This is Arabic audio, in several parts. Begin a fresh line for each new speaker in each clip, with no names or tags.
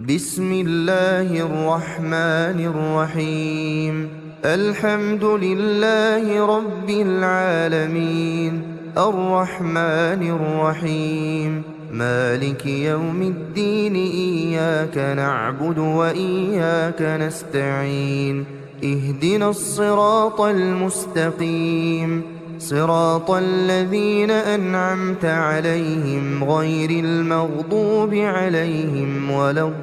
بسم الله الرحمن الرحيم. الحمد لله رب العالمين، الرحمن الرحيم، مالك يوم الدين. إياك نعبد وإياك نستعين. اهدنا الصراط المستقيم، صراط الذين أنعمت عليهم غير المغضوب عليهم ولا الضالين.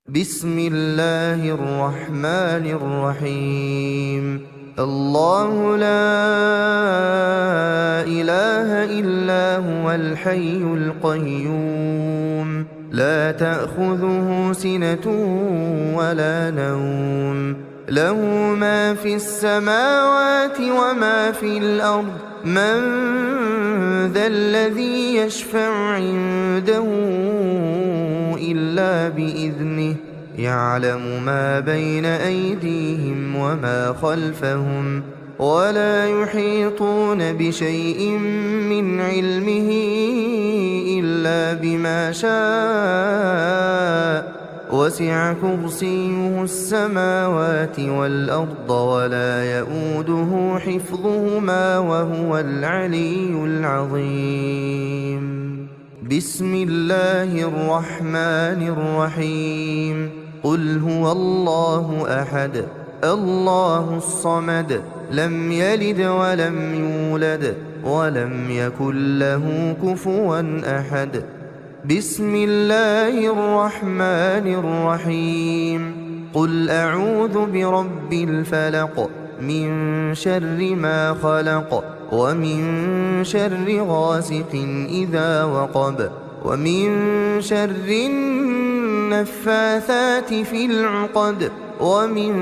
بسم الله الرحمن الرحيم. الله لا إله إلا هو الحي القيوم، لا تأخذه سنة ولا نوم، له ما في السماوات وما في الأرض. من ذا الذي يشفع عنده إلا بإذنه، يعلم ما بين أيديهم وما خلفهم، ولا يحيطون بشيء من علمه إلا بما شاء. وسع كرسيه السماوات والأرض ولا يئوده حفظهما وهو العلي العظيم. بسم الله الرحمن الرحيم. قل هو الله أحد، الله الصمد، لم يلد ولم يولد ولم يكن له كفوا أحد. بسم الله الرحمن الرحيم. قل أعوذ برب الفلق، من شر ما خلق، ومن شر غاسق إذا وقب، ومن شر النفاثات في العقد، ومن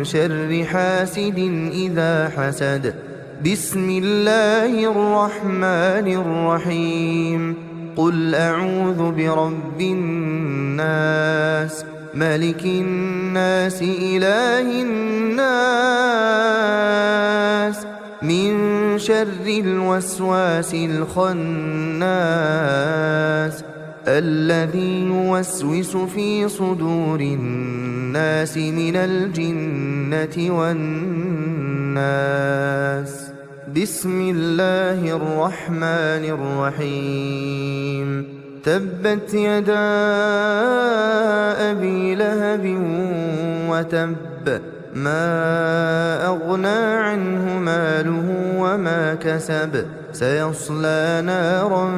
شر حاسد إذا حسد. بسم الله الرحمن الرحيم. قل أعوذ برب الناس، ملك الناس، إله الناس، من شر الوسواس الخناس، الذي يوسوس في صدور الناس من الجنة والناس. بسم الله الرحمن الرحيم. تبت يدا أبي لهب وتب، ما أغنى عنه ماله وما كسب، سيصلى نارا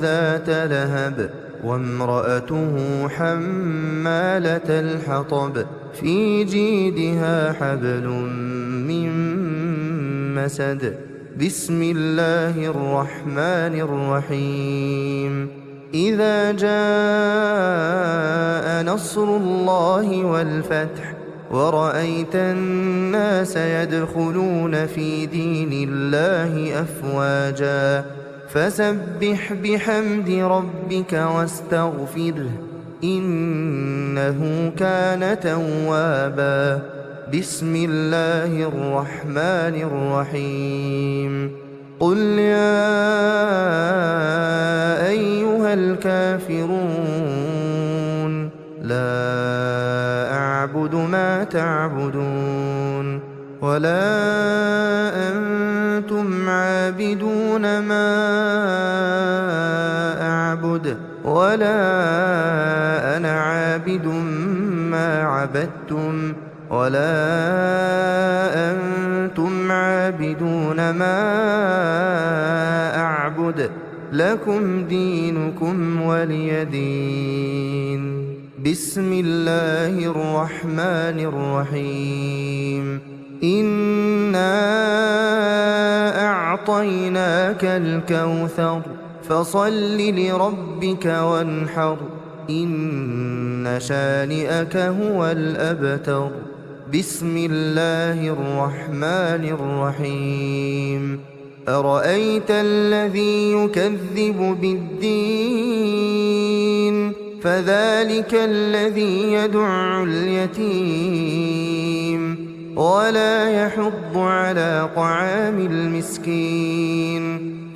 ذات لهب، وامرأته حمالة الحطب، في جيدها حبل من مسد. بسم الله الرحمن الرحيم. إذا جاء نصر الله والفتح، ورأيت الناس يدخلون في دين الله أفواجا، فسبح بحمد ربك واستغفره، إنه كان توابا. بسم الله الرحمن الرحيم. قل يا أيها الكافرون، لا أعبد ما تعبدون، ولا أنتم عابدون ما أعبد، ولا أنا عابد ما عبدتم، ولا أنتم عابدون ما أعبد، لكم دينكم ولي دين. بسم الله الرحمن الرحيم. إنا أعطيناك الكوثر، فصل لربك وانحر، إن شانئك هو الأبتر. بسم الله الرحمن الرحيم. أرأيت الذي يكذب بالدين، فذلك الذي يدع اليتيم ولا يحض على طعام المسكين،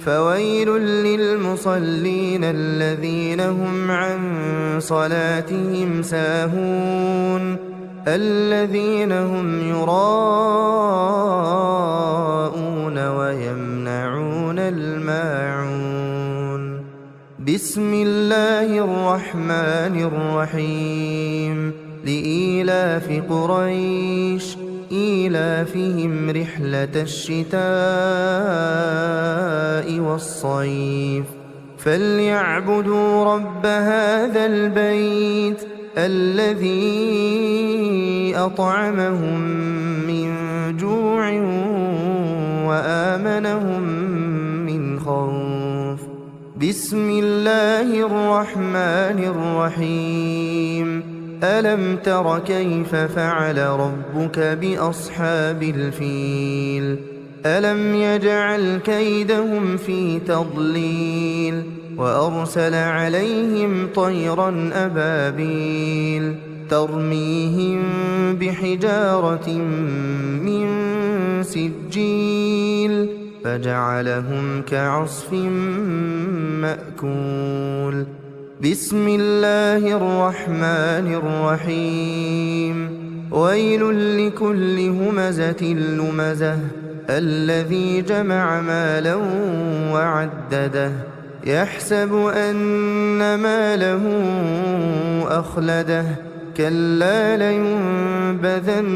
فويل للمصلين الذين هم عن صلاتهم ساهون الذين هم يراءون ويمنعون الماعون. بسم الله الرحمن الرحيم. لإيلاف قريش إيلافهم رحلة الشتاء والصيف فليعبدوا رب هذا البيت الذي أطعمهم من جوع وآمنهم من خوف. بسم الله الرحمن الرحيم. ألم تر كيف فعل ربك بأصحاب الفيل ألم يجعل كيدهم في تضليل وأرسل عليهم طيرا أبابيل ترميهم بحجارة من سجيل فجعلهم كعصف مأكول. بسم الله الرحمن الرحيم. ويل لكل همزة لمزة الذي جمع مالا وعدده يحسب أن ماله أخلده كلا لينبذن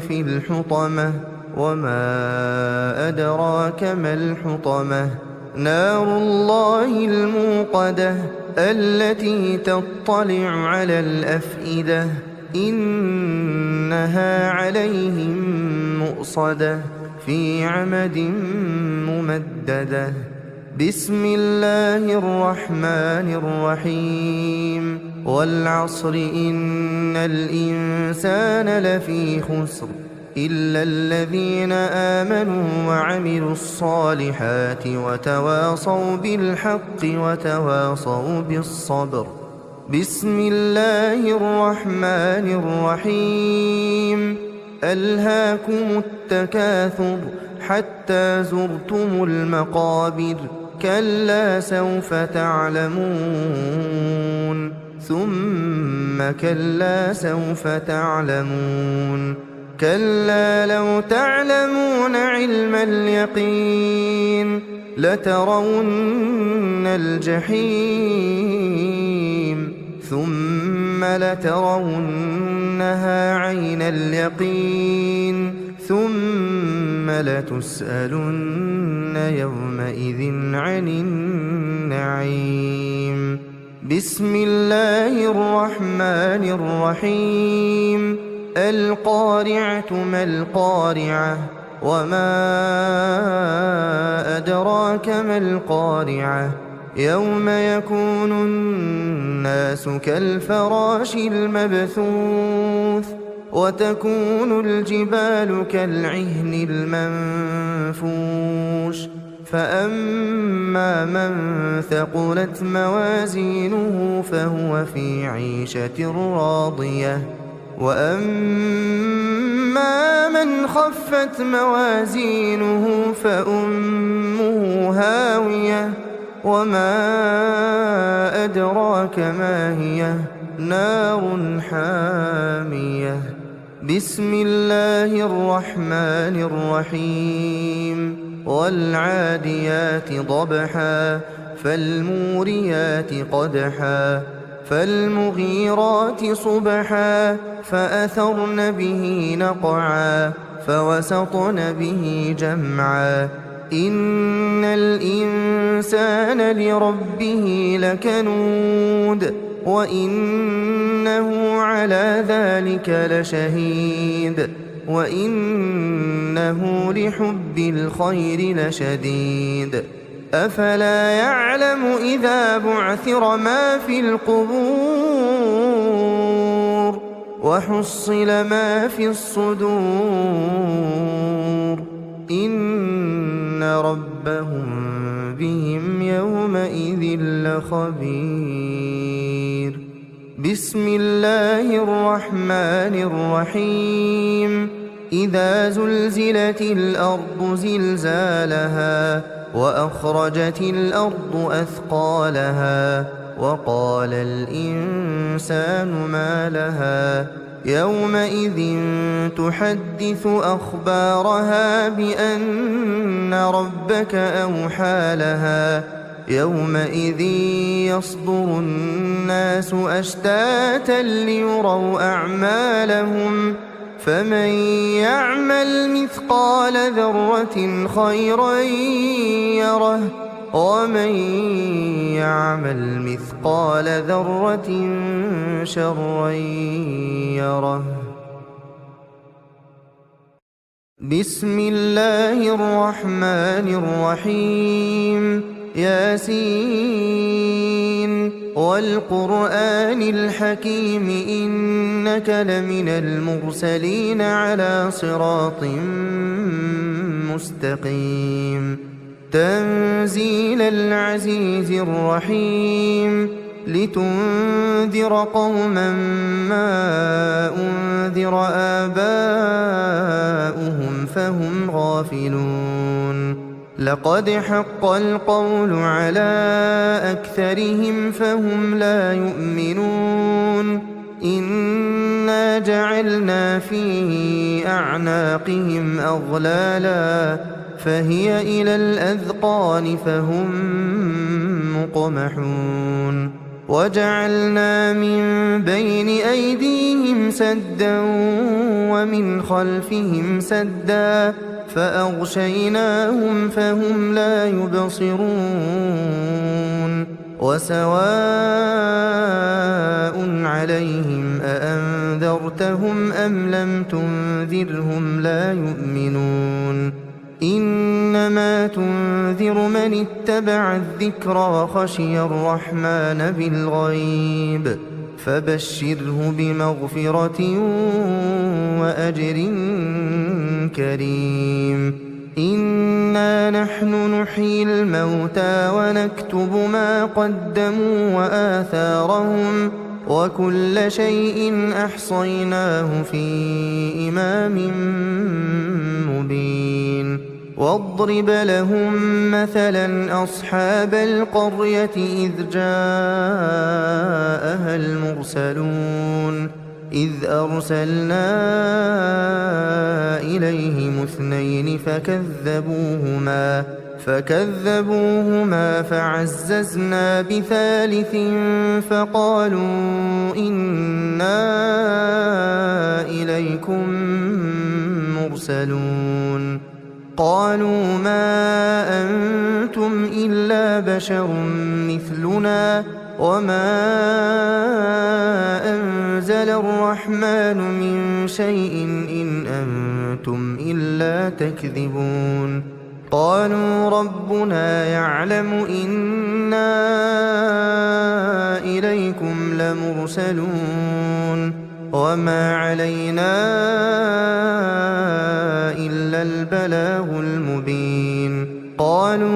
في الحطمة وما أدراك ما الحطمة نار الله الموقدة التي تطلع على الأفئدة إنها عليهم مؤصدة في عمد ممددة. بسم الله الرحمن الرحيم. والعصر إن الإنسان لفي خسر إلا الذين آمنوا وعملوا الصالحات وتواصوا بالحق وتواصوا بالصبر. بسم الله الرحمن الرحيم. ألهاكم التكاثر حتى زرتم المقابر كلا سوف تعلمون ثم كلا سوف تعلمون كلا لو تعلمون علم اليقين لترون الجحيم ثم لترونها عين اليقين ثم لتسألن يومئذ عن النعيم. بسم الله الرحمن الرحيم. القارعة ما القارعة وما أدراك ما القارعة يوم يكون الناس كالفراش المبثوث وتكون الجبال كالعهن المنفوش فأما من ثقلت موازينه فهو في عيشة راضية وأما من خفت موازينه فأمه هاوية وما أدراك ما هي نار حامية. بسم الله الرحمن الرحيم. والعاديات ضبحا فالموريات قدحا فالمغيرات صبحا فأثرن به نقعا فوسطن به جمعا إن الإنسان لربه لكنود وإنه على ذلك لشهيد وإنه لحب الخير لشديد أفلا يعلم إذا بعثر ما في القبور وحصل ما في الصدور إن ربهم بهم يومئذ لخبير. بسم الله الرحمن الرحيم. إذا زلزلت الأرض زلزالها وأخرجت الأرض أثقالها وقال الإنسان ما لها يومئذ تحدث أخبارها بأن ربك أوحى لها يومئذ يصدر الناس أشتاتا ليروا أعمالهم فمن يعمل مثقال ذرة خيرا يره ومن يعمل مثقال ذرة شرا يره. بسم الله الرحمن الرحيم. ياسين والقرآن الحكيم إنك لمن المرسلين على صراط مستقيم. تنزيل العزيز الرحيم. لتنذر قوما ما أنذر آباؤهم فهم غافلون. لقد حق القول على أكثرهم فهم لا يؤمنون. إنا جعلنا في أعناقهم أغلالا فهي إلى الأذقان فهم مقمحون. وجعلنا من بين أيديهم سدا ومن خلفهم سدا فأغشيناهم فهم لا يبصرون. وسواء عليهم أأنذرتهم أم لم تنذرهم لا يؤمنون. إنما تنذر من اتبع الذكر وخشي الرحمن بالغيب فبشره بمغفرة وأجر كريم. إنا نحن نحيي الموتى ونكتب ما قدموا وآثارهم وكل شيء أحصيناه في إمام مبين. واضرب لهم مثلا أصحاب القرية إذ جاءها المرسلون إذ أرسلنا إليهم اثنين فكذبوهما فعززنا بثالث فقالوا إنا إليكم مرسلون. قالوا ما أنتم إلا بشر مثلنا وما أنزل الرحمن من شيء إن أنتم إلا تكذبون. قالوا ربنا يعلم إنا إليكم لمرسلون وما علينا إلا البلاغ المبين. قالوا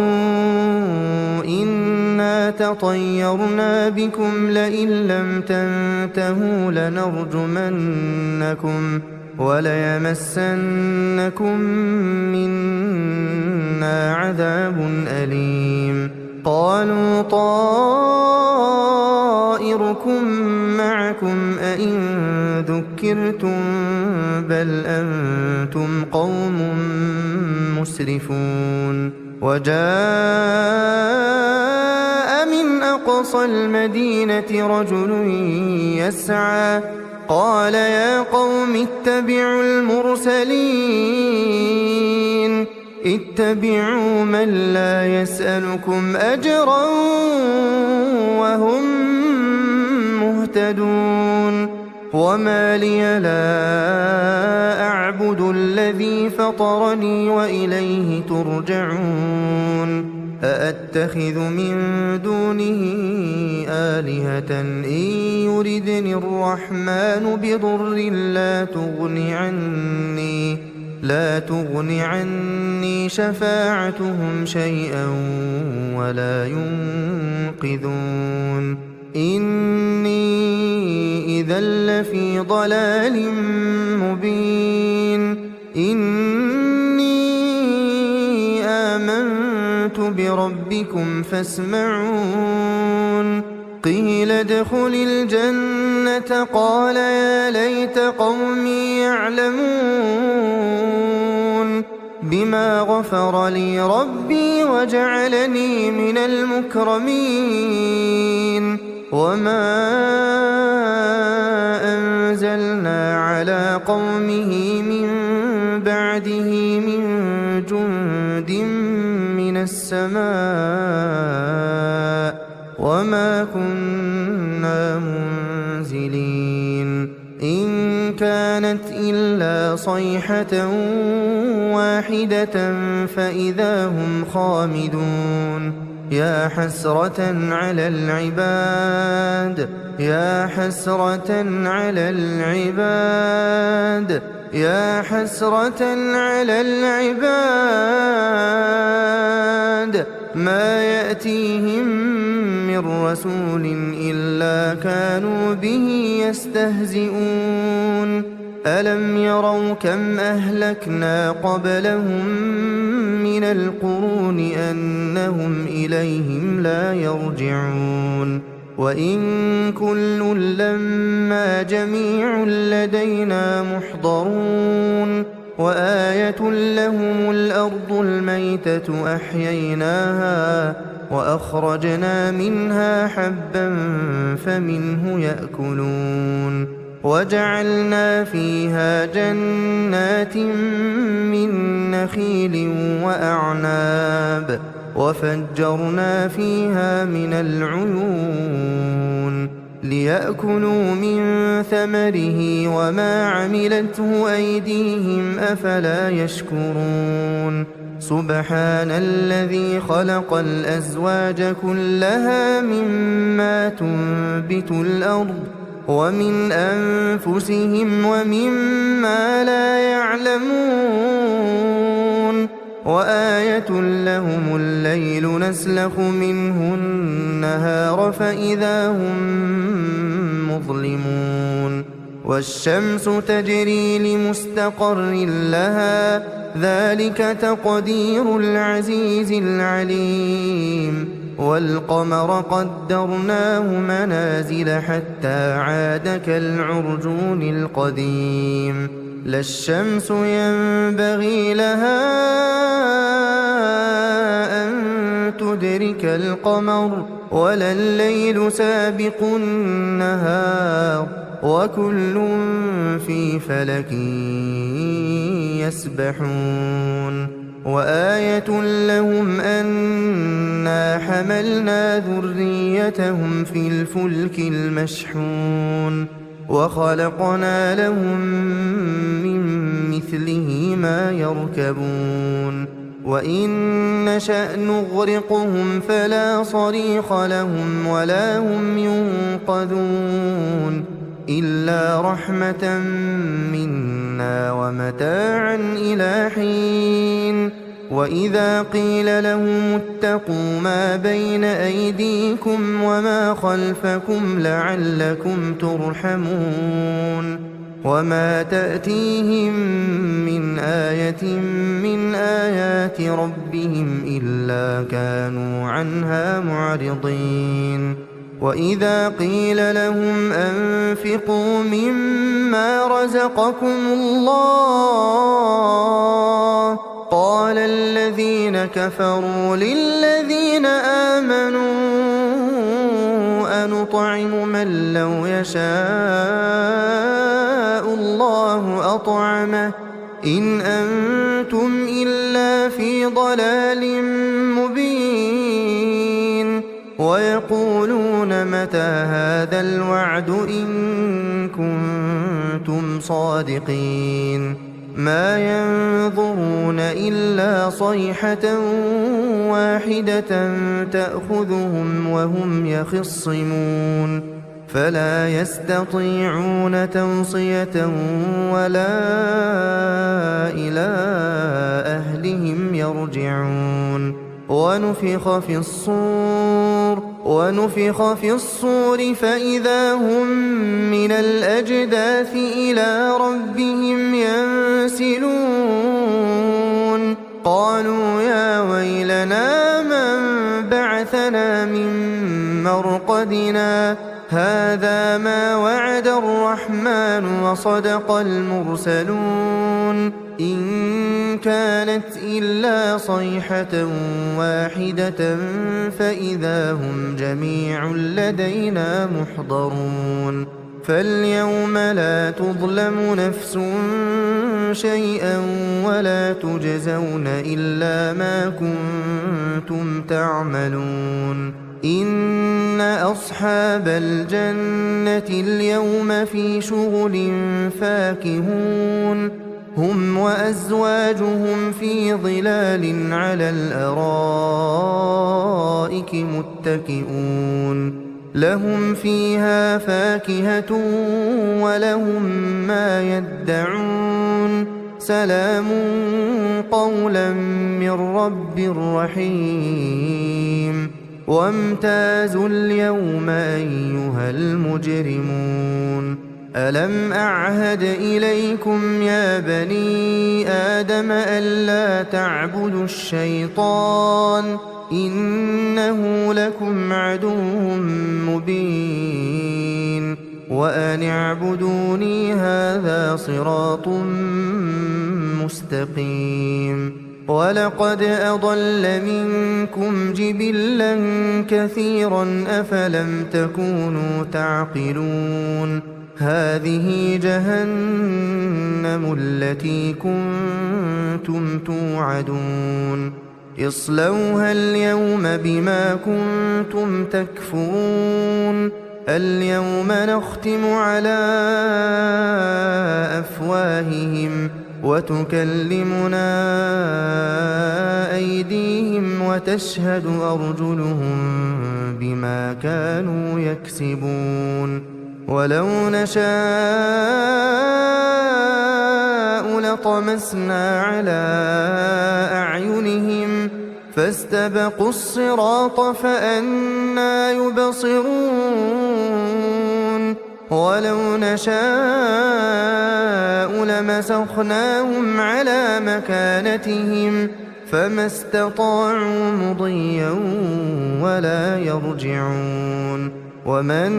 إنا تطيرنا بكم لئن لم تنتهوا لنرجمنكم وليمسنكم منا عذاب أليم. قالوا طائركم معكم أئن ذكرتم بل أنتم قوم مسرفون. وجاء من أقصى المدينة رجل يسعى قال يا قوم اتبعوا المرسلين اتبعوا من لا يسألكم أجرا وهم مهتدون. وما لي لا أعبد الذي فطرني وإليه ترجعون. أأتخذ من دونه آلهة إن يردني الرحمن بضر لا تغن عني شفاعتهم شيئا ولا ينقذون. إني إذا لفي ضلال مبين. إني آمنت بربكم فاسمعون قيل ادخل الجنة قال يا ليت قومي يعلمون بما غفر لي ربي وجعلني من المكرمين وما أنزلنا على قومه من بعده من جند من السماء وما كنا منزلين إن كانت إلا صيحة واحدة فإذا هم خامدون يا حسرة على العباد يا حسرة على العباد يا حسرة على العباد ما يأتيهم من رسول إلا كانوا به يستهزئون ألم يروا كم أهلكنا قبلهم من القرون أنهم إليهم لا يرجعون وإن كل لما جميع لدينا محضرون وآية لهم الأرض الميتة أحييناها وأخرجنا منها حبا فمنه يأكلون وجعلنا فيها جنات من نخيل وأعناب وفجرنا فيها من العيون ليأكلوا من ثمره وما عملته أيديهم أفلا يشكرون سبحان الذي خلق الأزواج كلها مما تنبت الأرض ومن أنفسهم ومما لا يعلمون وآية لهم الليل نسلخ منه النهار فإذا هم مظلمون والشمس تجري لمستقر لها ذلك تقدير العزيز العليم والقمر قدرناه منازل حتى عاد كالعرجون القديم لا الشمس ينبغي لها أن تدرك القمر ولا الليل سابق النهار وكل في فلك يسبحون وآية لهم أنا حملنا ذريتهم في الفلك المشحون وخلقنا لهم من مثله ما يركبون وإن نشأ نغرقهم فلا صريخ لهم ولا هم ينقذون إلا رحمة منا ومتاعا إلى حين وإذا قيل لهم اتقوا ما بين أيديكم وما خلفكم لعلكم ترحمون وما تأتيهم من آية من آيات ربهم إلا كانوا عنها معرضين وإذا قيل لهم أنفقوا مما رزقكم الله قال الذين كفروا للذين آمنوا أنطعم من لو يشاء الله أطعمه إن أنتم إلا في ضلال مبين ويقولون متى هذا الوعد إن كنتم صادقين ما ينظرون إلا صيحة واحدة تأخذهم وهم يخصمون فلا يستطيعون توصية ولا إلى أهلهم يرجعون ونفخ في الصور فإذا هم من الأجداث إلى ربهم ينسلون قالوا يا ويلنا من بعثنا من مرقدنا هذا ما وعد الرحمن وصدق المرسلون إن كانت إلا صيحة واحدة فإذا هم جميع لدينا محضرون فاليوم لا تظلم نفس شيئا ولا تجزون إلا ما كنتم تعملون إن أصحاب الجنة اليوم في شغل فاكهون هم وأزواجهم في ظلال على الأرائك متكئون لهم فيها فاكهة ولهم ما يدعون سلام قولا من رب رحيم وامتازوا اليوم أيها المجرمون ألم أعهد إليكم يا بني آدم ألا تعبدوا الشيطان إنه لكم عدو مبين وأن اعبدوني هذا صراط مستقيم ولقد أضل منكم جبلا كثيرا أفلم تكونوا تعقلون هذه جهنم التي كنتم توعدون اصلوها اليوم بما كنتم تكفرون اليوم نختم على أفواههم وتكلمنا أيديهم وتشهد أرجلهم بما كانوا يكسبون ولو نشاء لطمسنا على أعينهم فاستبقوا الصراط فأنى يبصرون ولو نشاء لمسخناهم على مكانتهم فما استطاعوا مضيا ولا يرجعون ومن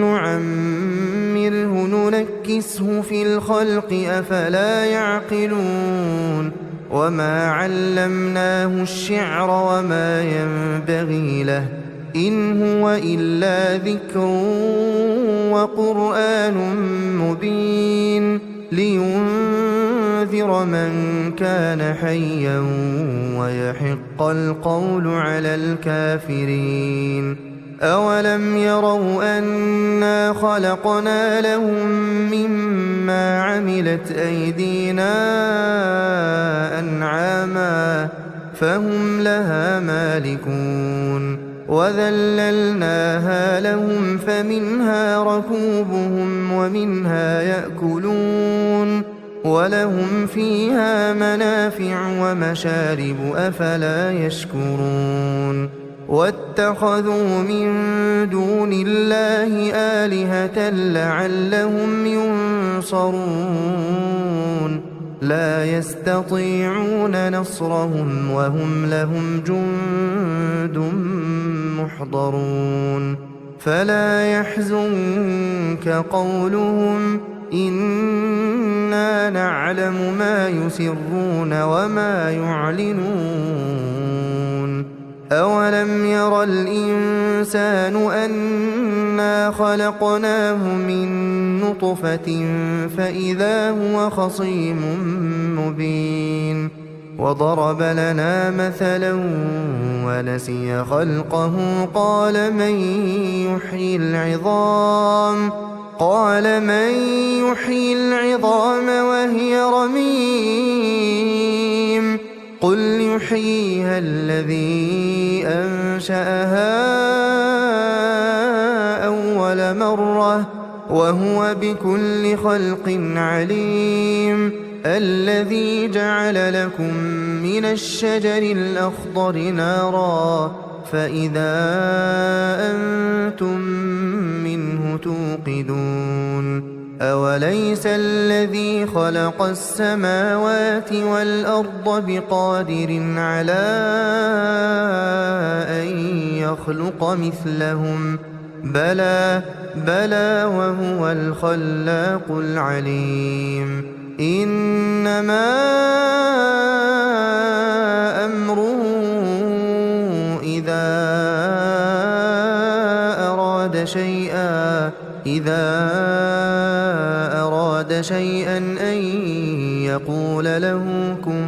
نعمره ننكسه في الخلق أفلا يعقلون وما علمناه الشعر وما ينبغي له إن هو إلا ذكر وقرآن مبين لينذر من كان حيا ويحق القول على الكافرين أولم يروا أنا خلقنا لهم مما عملت أيدينا أنعاما فهم لها مالكون وذللناها لهم فمنها ركوبهم ومنها يأكلون ولهم فيها منافع ومشارب أفلا يشكرون واتخذوا من دون الله آلهة لعلهم ينصرون لا يستطيعون نصرهم وهم لهم جند محضرون فلا يحزنك قولهم إنا نعلم ما يسرون وما يعلنون أولم ير الإنسان أنا خلقناه من نطفة فإذا هو خصيم مبين وضرب لنا مثلا ونسي خلقه قال من يحيي العظام وهي رميم قل يحييها الذي أنشأها أول مرة وهو بكل خلق عليم الذي جعل لكم من الشجر الأخضر نارا فإذا أنتم منه توقدون أوليس الذي خلق السماوات والأرض بقادر على أن يخلق مثلهم بلى وهو الخلاق العليم إنما أمره إذا أراد شيئا أن يقول له كن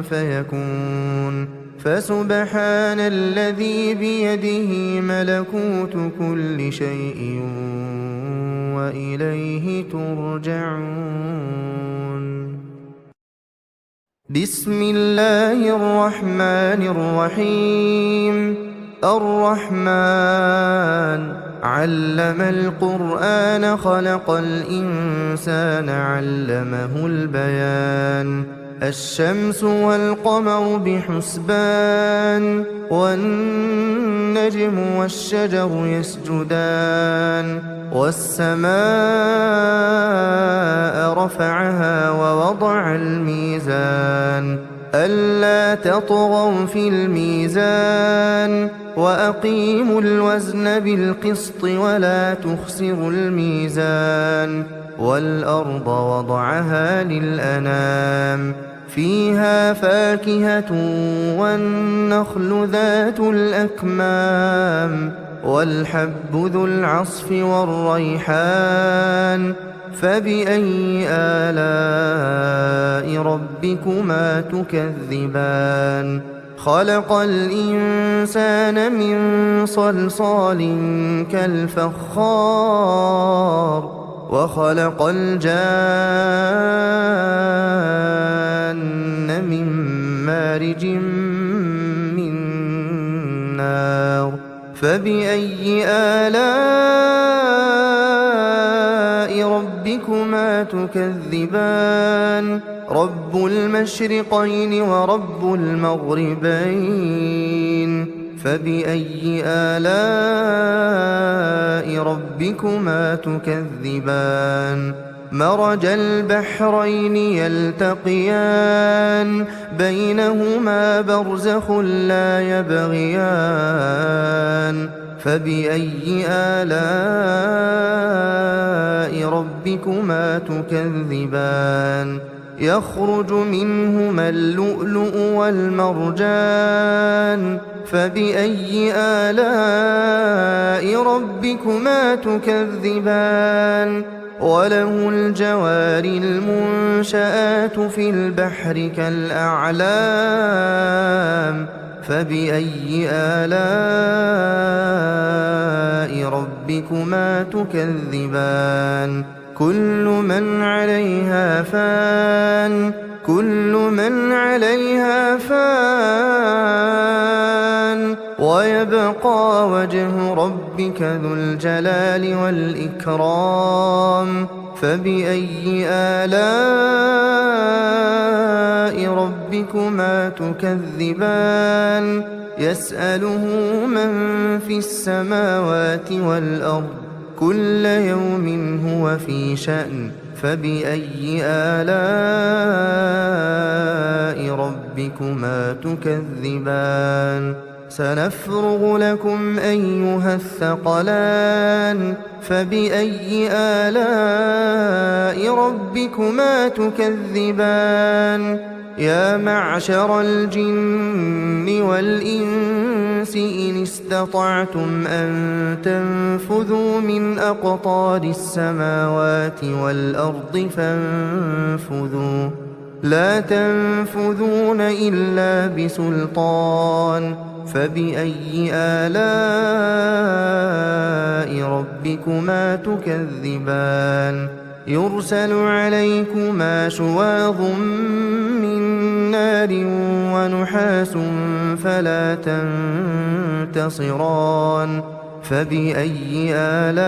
فيكون فسبحان الذي بيده ملكوت كل شيء وإليه ترجعون بسم الله الرحمن الرحيم الرحمن علم القرآن خلق الإنسان علمه البيان الشمس والقمر بحسبان والنجم والشجر يسجدان والسماء رفعها ووضع الميزان ألا تطغوا في الميزان وأقيموا الوزن بالقسط ولا تخسروا الميزان والأرض وضعها للأنام فيها فاكهة والنخل ذات الأكمام والحب ذو العصف والريحان فبأي آلاء ربكما تكذبان خلق الإنسان من صلصال كالفخار وخلق الجان من مارج من نار فبأي آلاء ربكما تكذبان رب المشرقين ورب المغربين فبأي آلاء ربكما تكذبان مرج البحرين يلتقيان بينهما برزخ لا يبغيان فبأي آلاء ربكما تكذبان يخرج منهما اللؤلؤ والمرجان فبأي آلاء ربكما تكذبان وله الجوار المنشآت في البحر كالأعلام فبأي آلاء ربكما تكذبان كل من عليها فان ويبقى وجه ربك ذو الجلال والإكرام فبأي آلاء ربكما تكذبان يسأله من في السماوات والأرض كل يوم هو في شأن فبأي آلاء ربكما تكذبان سنفرغ لكم أيها الثقلان فبأي آلاء ربكما تكذبان يا معشر الجن والإنس إن استطعتم أن تنفذوا من أقطار السماوات والأرض فانفذوا لا تنفذون إلا بسلطان فبأي آلاء ربكما تكذبان يرسل عليكما شواظ من نار ونحاس فلا تنتصران فبأي آلاء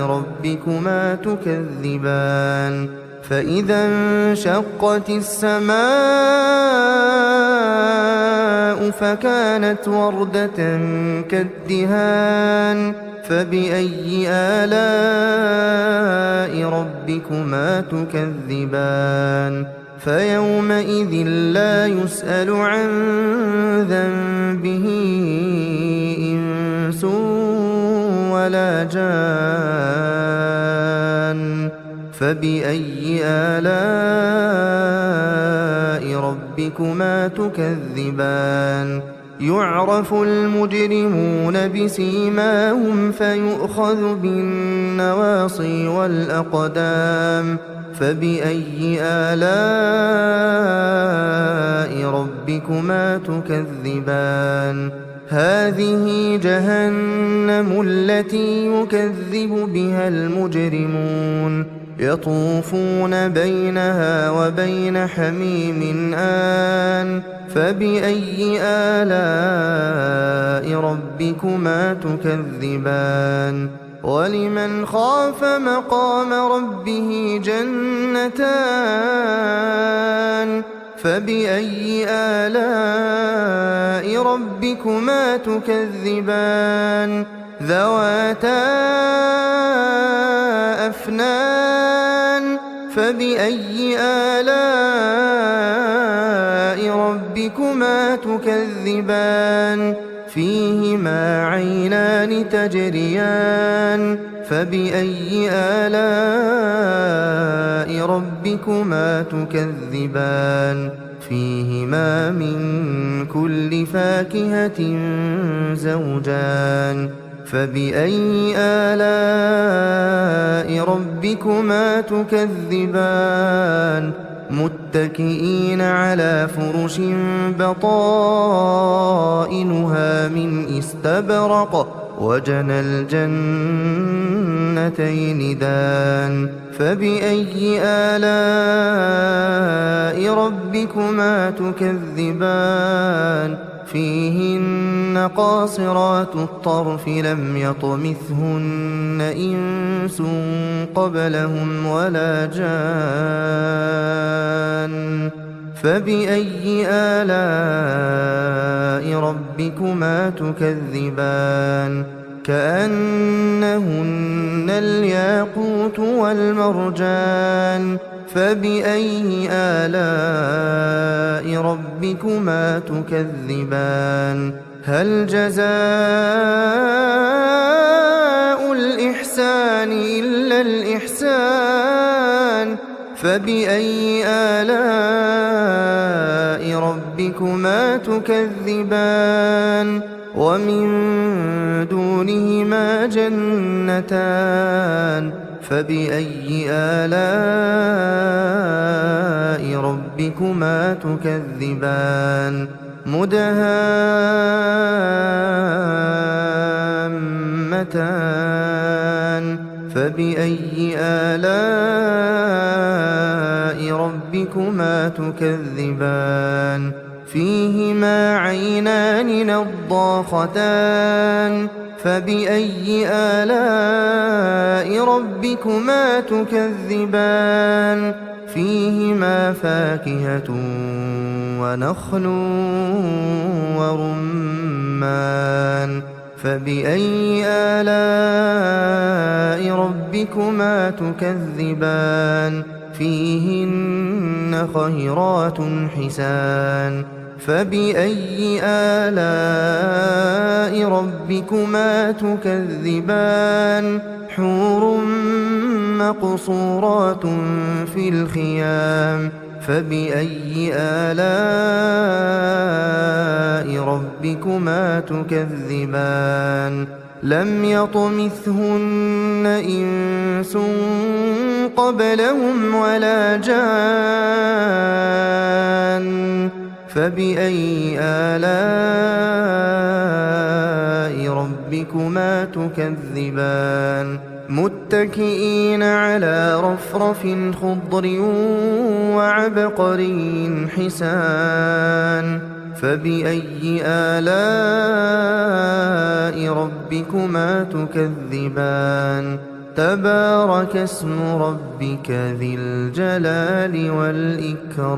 ربكما تكذبان فإذا انشقت السماء فكانت وردة كالدهان فبأي آلاء ربكما تكذبان فيومئذ لا يسأل عن ذنبه إنس ولا جان فبأي آلاء ربكما تكذبان يعرف المجرمون بسيماهم فيؤخذ بالنواصي والأقدام فبأي آلاء ربكما تكذبان هذه جهنم التي يكذب بها المجرمون يطوفون بينها وبين حميم آن فبأي آلاء ربكما تكذبان ولمن خاف مقام ربه جنتان فبأي آلاء ربكما تكذبان ذواتا أفنان فبأي آلاء ربكما تكذبان فيهما عينان تجريان فبأي آلاء ربكما تكذبان فيهما من كل فاكهة زوجان فبأي آلاء ربكما تكذبان متكئين على فرش بطائنها من استبرق وجنى الجنتين دان فبأي آلاء ربكما تكذبان فيهن قاصرات الطرف لم يطمثهن إنس قبلهم ولا جان فبأي آلاء ربكما تكذبان كأنهن الياقوت والمرجان فبأي آلاء ربكما تكذبان هل جزاء الإحسان إلا الإحسان فبأي آلاء ربكما تكذبان ومن دونهما جنتان فبأي آلاء ربكما تكذبان مدهامتان فبأي آلاء ربكما تكذبان فيهما عينان نضاختان فبأي آلاء ربكما تكذبان فيهما فاكهة ونخل ورمان فبأي آلاء ربكما تكذبان فيهن خيرات حسان فبأي آلاء ربكما تكذبان حور مقصورات في الخيام فبأي آلاء ربكما تكذبان لم يطمثهن إنس قبلهم ولا جان فبأي آلاء ربكما تكذبان متكئين على رفرف خضر وعبقري حسان فبأي آلاء ربكما تكذبان تبارك اسم ربك ذي الجلال والإكرام.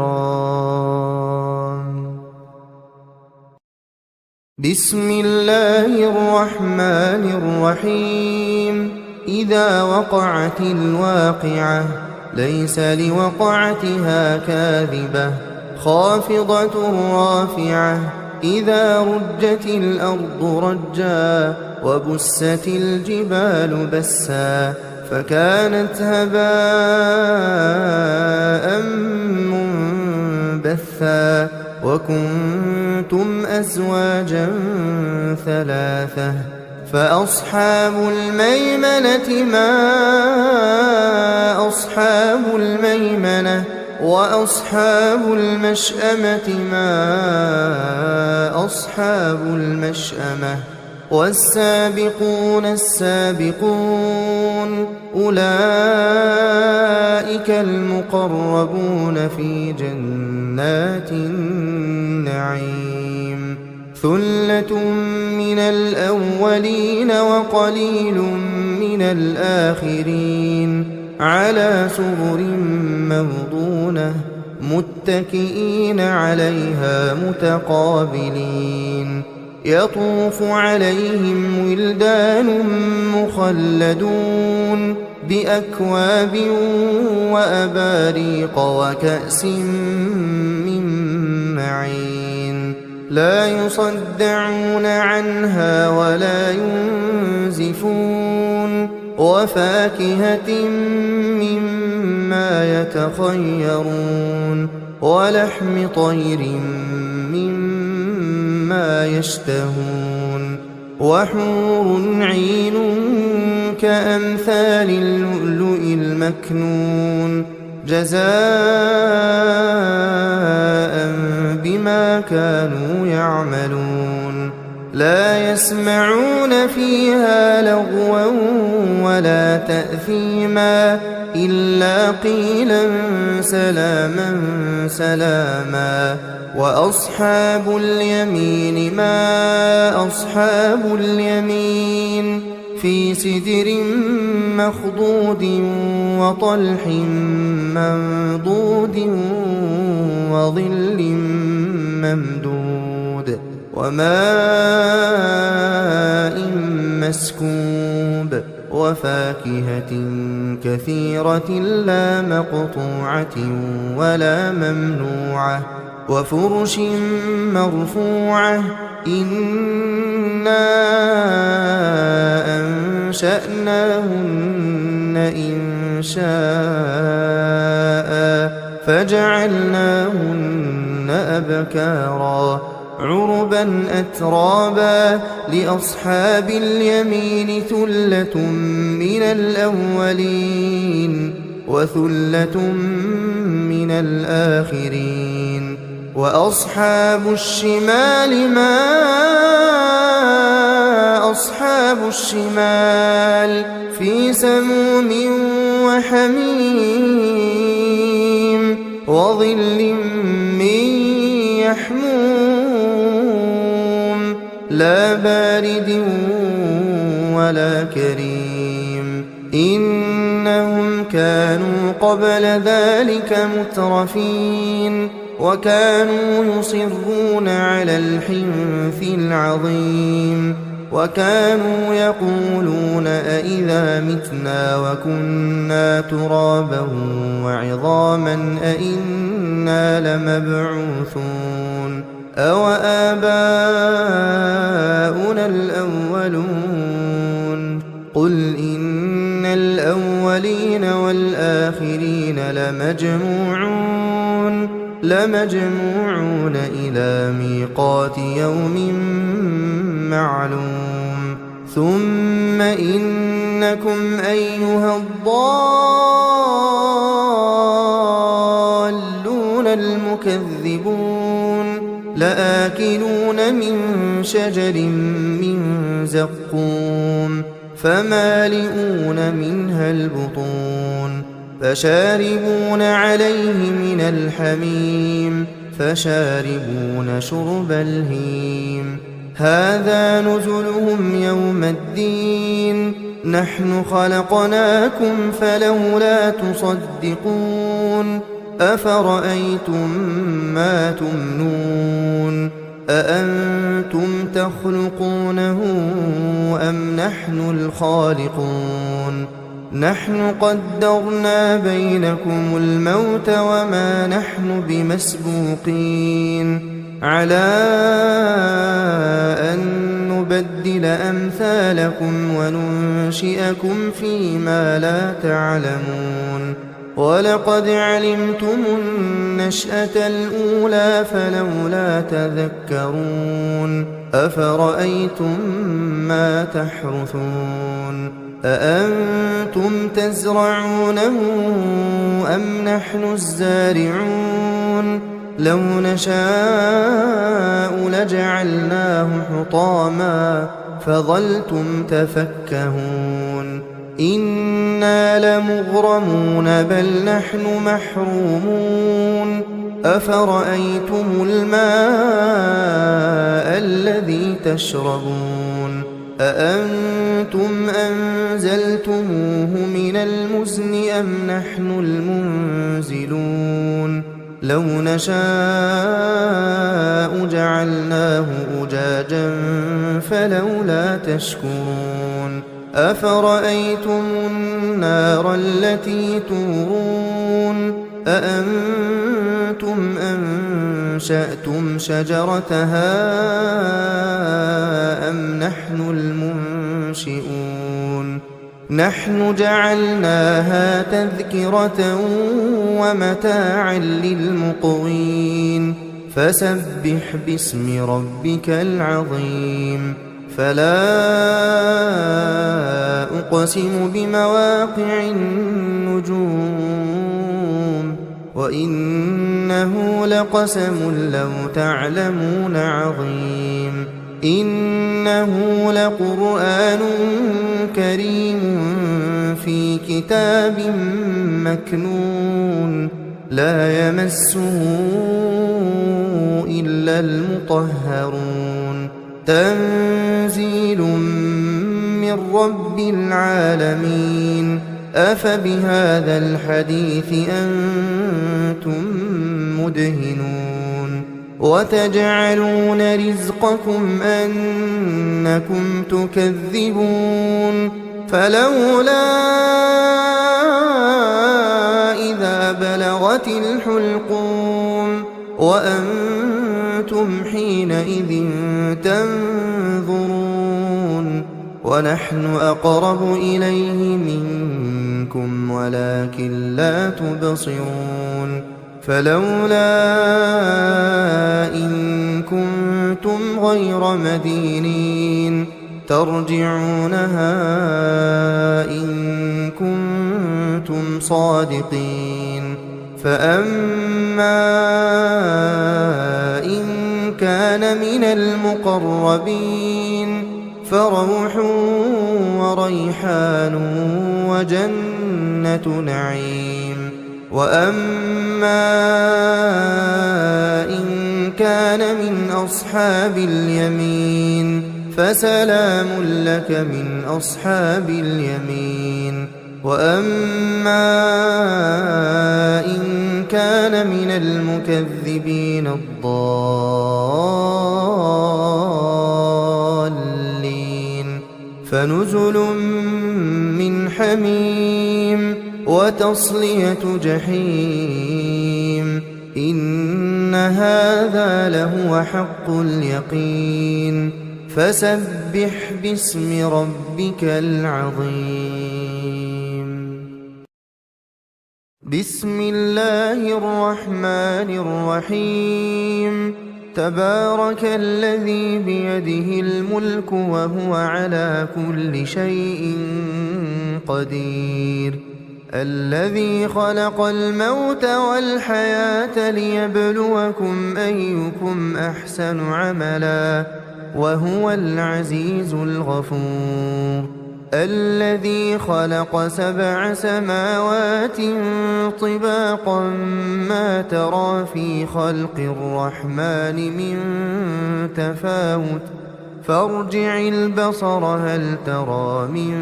بسم الله الرحمن الرحيم. إذا وقعت الواقعة ليس لوقعتها كاذبة خافضة رافعة. إذا رجت الأرض رجا وبست الجبال بسا فكانت هباء منبثا. وكنتم أزواجا ثلاثة فأصحاب الميمنة ما أصحاب الميمنة وأصحاب المشأمة ما أصحاب المشأمة. والسابقون السابقون أولئك المقربون في جنات النعيم. ثلة من الأولين وقليل من الآخرين على سرر موضونة متكئين عليها متقابلين. يطوف عليهم ولدان مخلدون بأكواب وأباريق وكأس من معين. لا يصدعون عنها ولا ينزفون. وفاكهة مما يتخيرون ولحم طير مما يشتهون. وحور عين كأمثال اللؤلؤ المكنون جزاء بما كانوا يعملون. لا يسمعون فيها لغوا ولا تأثيما إلا قيلا سلاما سلاما. وأصحاب اليمين ما أصحاب اليمين في سدر مخضود وطلح منضود وظل ممدود وماء مسكوب. وفاكهة كثيرة لا مقطوعة ولا ممنوعة. وفرش مرفوعة. إنا أنشأناهن إنشاء فجعلناهن أبكارا عربا أترابا. لأصحاب اليمين ثلة من الأولين وثلة من الآخرين. وأصحاب الشمال ما أصحاب الشمال في سموم وحميم وظل من يحموم لا بارد ولا كريم. إنهم كانوا قبل ذلك مترفين وكانوا يصرون على الحنث العظيم. وكانوا يقولون أئذا متنا وكنا ترابا وعظاما أئنا لمبعوثون أو آباؤنا الأولون. قل إن الأولين والآخرين لمجموعون إلى ميقات يوم معلوم. ثم إنكم أيها الضالون المكذبون لآكلون من شجر من زقوم فمالئون منها البطون فشاربون عليه من الحميم فشاربون شرب الهيم. هذا نزلهم يوم الدين نحن خلقناكم فلولا تصدقون أفرأيتم ما تمنون أأنتم تخلقونه أم نحن الخالقون نحن قدرنا بينكم الموت وما نحن بمسبوقين على أن نبدل أمثالكم وننشئكم فيما لا تعلمون ولقد علمتم النشأة الأولى فلولا تذكرون أفرأيتم ما تحرثون أأنتم تزرعونه أم نحن الزارعون لو نشاء لجعلناه حطاما فظلتم تفكهون إنا لمغرمون بل نحن محرومون أفرأيتم الماء الذي تشربون أأنتم أنزلتموه من المزن أم نحن المنزلون لو نشاء جعلناه أجاجا فلولا تشكرون أفرأيتم النار التي تورون أأنتم أنشأتم شجرتها أم نحن المنشئون نحن جعلناها تذكرة ومتاعا للمقوين فسبح باسم ربك العظيم فلا أقسم بمواقع النجوم وإنه لقسم لو تعلمون عظيم إنه لقرآن كريم في كتاب مكنون لا يمسه إلا المطهرون تنزيل من رب العالمين أفبهذا الحديث أنتم مدهنون وتجعلون رزقكم أنكم تكذبون فلولا إذا بلغت الحلقوم وأنتم حينئذ تنظرون ونحن أقرب إليه منكم ولكن لا تبصرون فلولا إن كنتم غير مدينين ترجعونها إن كنتم صادقين فأما إن كان من المقربين فروح وريحان وجنة نعيم وأما إن كان من أصحاب اليمين فسلام لك من أصحاب اليمين وأما إن كان من المكذبين الضالين فنزل من حميم وتصلية جحيم إن هذا لهو حق اليقين فسبح باسم ربك العظيم بسم الله الرحمن الرحيم تبارك الذي بيده الملك وهو على كل شيء قدير الذي خلق الموت والحياة ليبلوكم أيكم أحسن عملا وهو العزيز الغفور الذي خلق 7 سماوات طباقا ما ترى في خلق الرحمن من تفاوت فارجع البصر هل ترى من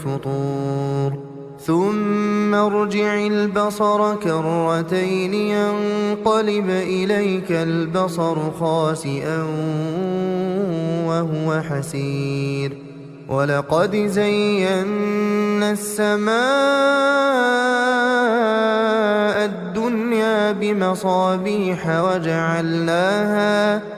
فطور ثم ارجع البصر كرتين ينقلب إليك البصر خاسئا وهو حسير ولقد زينا السماء الدنيا بمصابيح وجعلناها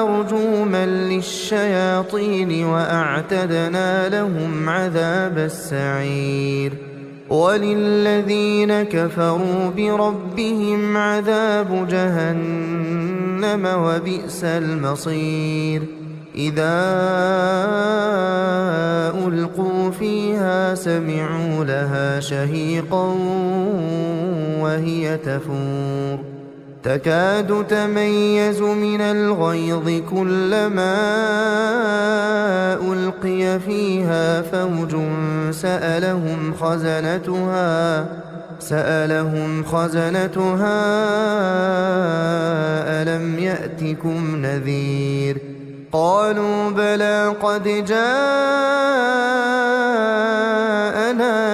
رجوما للشياطين وأعتدنا لهم عذاب السعير وللذين كفروا بربهم عذاب جهنم وبئس المصير إذا ألقوا فيها سمعوا لها شهيقا وهي تفور تكاد تميز من الغيظ كلما ألقي فيها فوج سألهم خزنتها ألم يأتكم نذير قالوا بلى قد جاءنا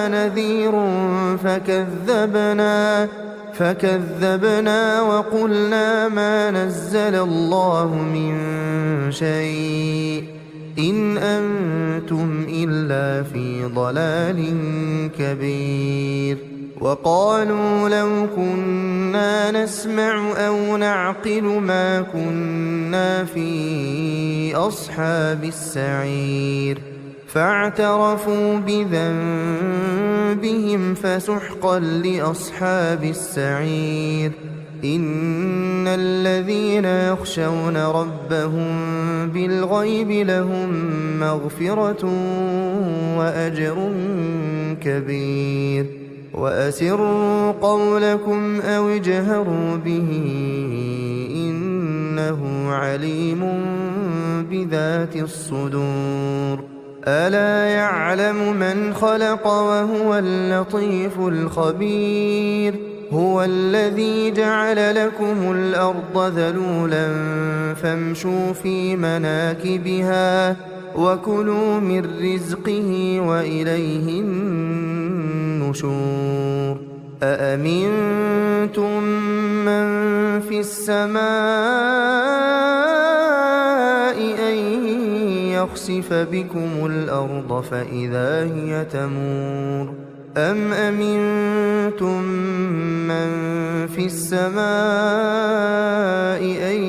نذير فكذبنا وقلنا ما نزل الله من شيء إن أنتم إلا في ضلال كبير وقالوا لو كنا نسمع أو نعقل ما كنا في أصحاب السعير فاعترفوا بذنبهم فسحقا لأصحاب السعير إن الذين يخشون ربهم بالغيب لهم مغفرة وأجر كبير وأسروا قولكم أو اجهروا به إنه عليم بذات الصدور ألا يعلم من خلق وهو اللطيف الخبير هو الذي جعل لكم الأرض ذلولا فامشوا في مناكبها وكلوا من رزقه وإليه النشور أأمنتم من في السماء أن يخسف بكم الأرض فإذا هي تمور أم أمنتم من في السماء أن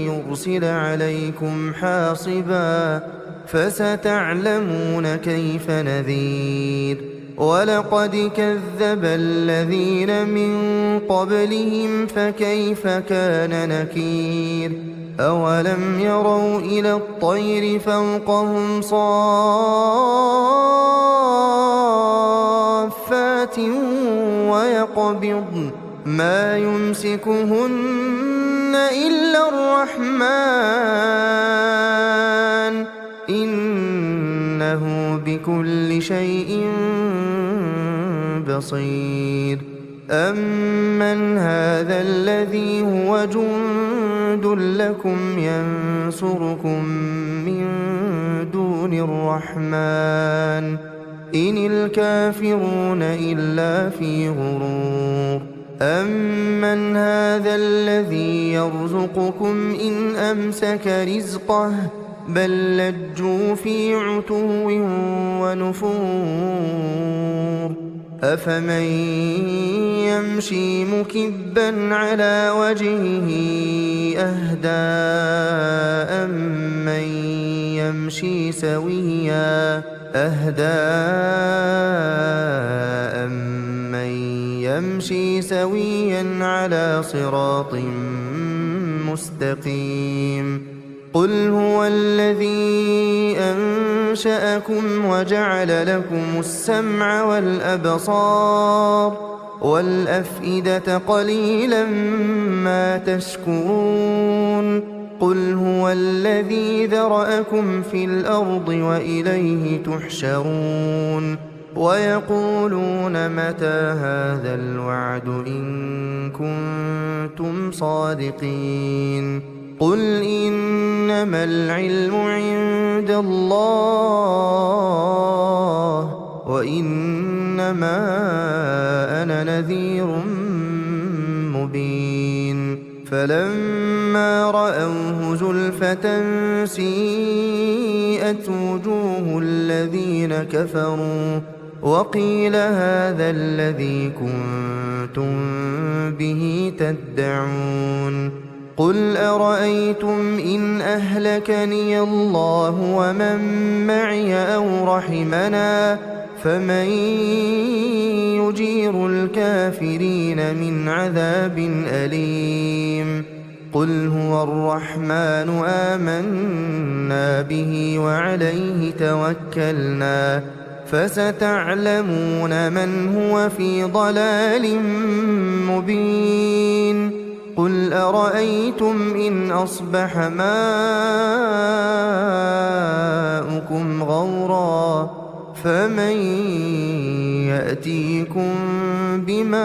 يرسل عليكم حاصبا فستعلمون كيف نذير ولقد كذب الذين من قبلهم فكيف كان نكير أولم يروا إلى الطير فوقهم صافات ويقبضن ما يمسكهن إلا الرحمن إنه بكل شيء بصير أمن هذا الذي هو جند لكم ينصركم من دون الرحمن إن الكافرون إلا في غرور أمن هذا الذي يرزقكم إن أمسك رزقه بل لجوا في عتو ونفور أفمن يمشي مكبا على وجهه أهدى أمن يمشي سويا على صراط مستقيم قل هو الذي أنشأكم وجعل لكم السمع والأبصار والأفئدة قليلا ما تشكرون قل هو الذي ذرأكم في الأرض وإليه تحشرون ويقولون متى هذا الوعد إن كنتم صادقين قل إن إنما العلم عند الله وإنما أنا نذير مبين فلما رأوه زلفة سيئت وجوه الذين كفروا وقيل هذا الذي كنتم به تدعون قل أرأيتم إن أهلكني الله ومن معي أو رحمنا فمن يجير الكافرين من عذاب أليم قل هو الرحمن آمنا به وعليه توكلنا فستعلمون من هو في ضلال مبين قل أرأيتم إن أصبح ماؤكم غورا فمن يأتيكم بماء